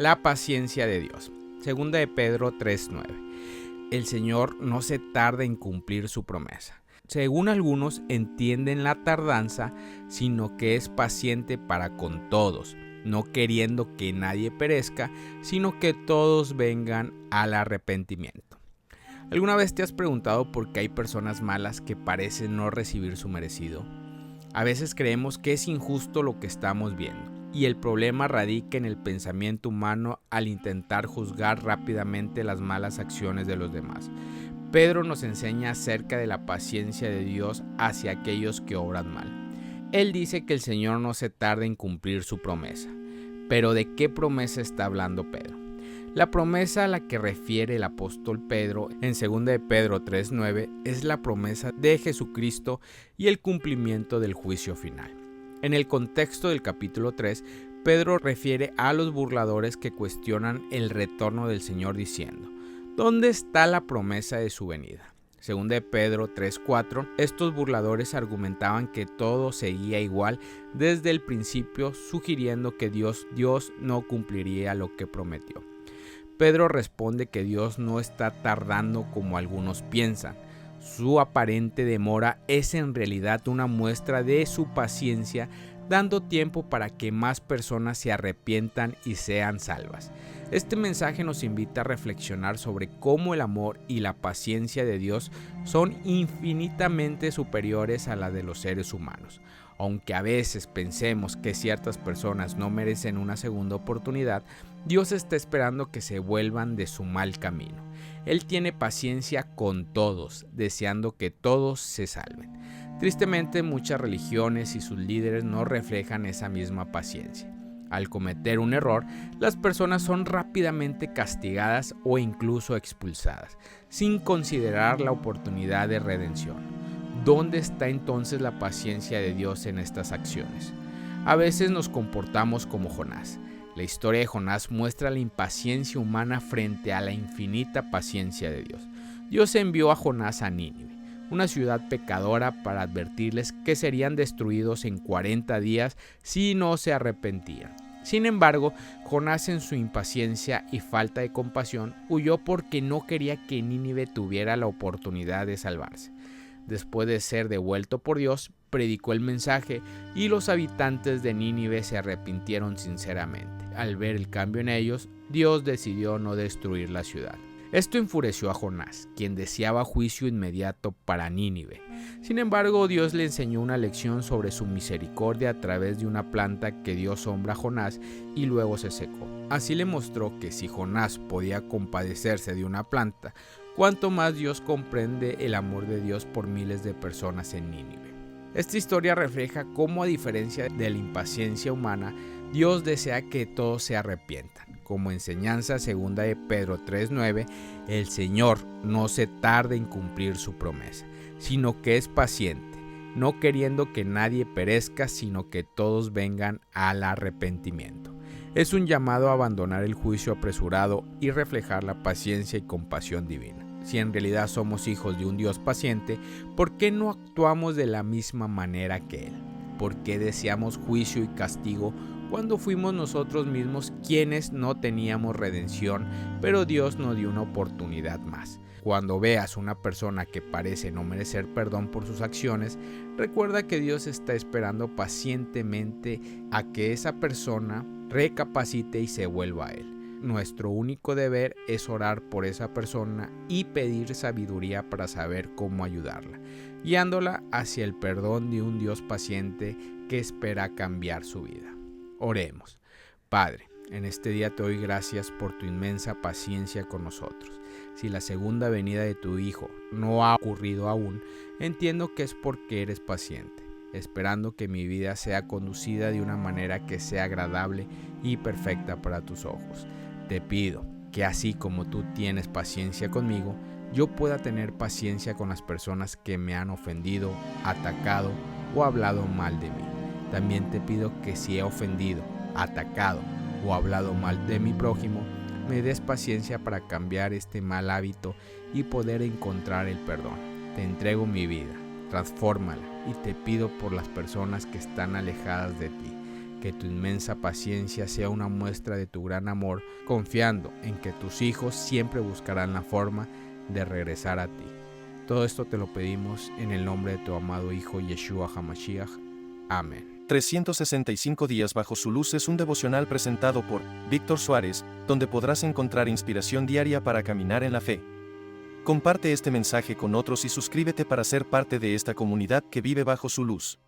La paciencia de Dios. Segunda de Pedro 3:9. El Señor no se tarda en cumplir su promesa. Según algunos entienden la tardanza, sino que es paciente para con todos, no queriendo que nadie perezca, sino que todos vengan al arrepentimiento. ¿Alguna vez te has preguntado por qué hay personas malas que parecen no recibir su merecido? A veces creemos que es injusto lo que estamos viendo, y el problema radica en el pensamiento humano al intentar juzgar rápidamente las malas acciones de los demás. Pedro nos enseña acerca de la paciencia de Dios hacia aquellos que obran mal. Él dice que el Señor no se tarda en cumplir su promesa. Pero ¿de qué promesa está hablando Pedro? La promesa a la que refiere el apóstol Pedro en 2 de Pedro 3:9 es la promesa de Jesucristo y el cumplimiento del juicio final. En el contexto del capítulo 3, Pedro refiere a los burladores que cuestionan el retorno del Señor diciendo: ¿dónde está la promesa de su venida? Según de Pedro 3:4, estos burladores argumentaban que todo seguía igual desde el principio, sugiriendo que Dios no cumpliría lo que prometió. Pedro responde que Dios no está tardando como algunos piensan. Su aparente demora es en realidad una muestra de su paciencia, dando tiempo para que más personas se arrepientan y sean salvas. Este mensaje nos invita a reflexionar sobre cómo el amor y la paciencia de Dios son infinitamente superiores a la de los seres humanos. Aunque a veces pensemos que ciertas personas no merecen una segunda oportunidad, Dios está esperando que se vuelvan de su mal camino. Él tiene paciencia con todos, deseando que todos se salven. Tristemente, muchas religiones y sus líderes no reflejan esa misma paciencia. Al cometer un error, las personas son rápidamente castigadas o incluso expulsadas, sin considerar la oportunidad de redención. ¿Dónde está entonces la paciencia de Dios en estas acciones? A veces nos comportamos como Jonás. La historia de Jonás muestra la impaciencia humana frente a la infinita paciencia de Dios. Dios envió a Jonás a Nínive, una ciudad pecadora, para advertirles que serían destruidos en 40 días si no se arrepentían. Sin embargo, Jonás, en su impaciencia y falta de compasión, huyó porque no quería que Nínive tuviera la oportunidad de salvarse. Después de ser devuelto por Dios, predicó el mensaje y los habitantes de Nínive se arrepintieron sinceramente. Al ver el cambio en ellos, Dios decidió no destruir la ciudad. Esto enfureció a Jonás, quien deseaba juicio inmediato para Nínive. Sin embargo, Dios le enseñó una lección sobre su misericordia a través de una planta que dio sombra a Jonás y luego se secó. Así le mostró que si Jonás podía compadecerse de una planta, cuánto más Dios comprende el amor de Dios por miles de personas en Nínive. Esta historia refleja cómo, a diferencia de la impaciencia humana, Dios desea que todos se arrepientan. Como enseñanza segunda de Pedro 3:9, el Señor no se tarda en cumplir su promesa, sino que es paciente, no queriendo que nadie perezca, sino que todos vengan al arrepentimiento. Es un llamado a abandonar el juicio apresurado y reflejar la paciencia y compasión divina. Si en realidad somos hijos de un Dios paciente, ¿por qué no actuamos de la misma manera que Él? ¿Por qué deseamos juicio y castigo cuando fuimos nosotros mismos quienes no teníamos redención, pero Dios nos dio una oportunidad más? Cuando veas una persona que parece no merecer perdón por sus acciones, recuerda que Dios está esperando pacientemente a que esa persona recapacite y se vuelva a Él. Nuestro único deber es orar por esa persona y pedir sabiduría para saber cómo ayudarla, guiándola hacia el perdón de un Dios paciente que espera cambiar su vida. Oremos. Padre, en este día te doy gracias por tu inmensa paciencia con nosotros. Si la segunda venida de tu Hijo no ha ocurrido aún, entiendo que es porque eres paciente, esperando que mi vida sea conducida de una manera que sea agradable y perfecta para tus ojos. Te pido que así como tú tienes paciencia conmigo, yo pueda tener paciencia con las personas que me han ofendido, atacado o hablado mal de mí. También te pido que si he ofendido, atacado o hablado mal de mi prójimo, me des paciencia para cambiar este mal hábito y poder encontrar el perdón. Te entrego mi vida, transfórmala y te pido por las personas que están alejadas de ti, Que tu inmensa paciencia sea una muestra de tu gran amor, confiando en que tus hijos siempre buscarán la forma de regresar a ti. Todo esto te lo pedimos en el nombre de tu amado Hijo Yeshua HaMashiach. Amén. 365 días bajo su luz es un devocional presentado por Víctor Suárez, donde podrás encontrar inspiración diaria para caminar en la fe. Comparte este mensaje con otros y suscríbete para ser parte de esta comunidad que vive bajo su luz.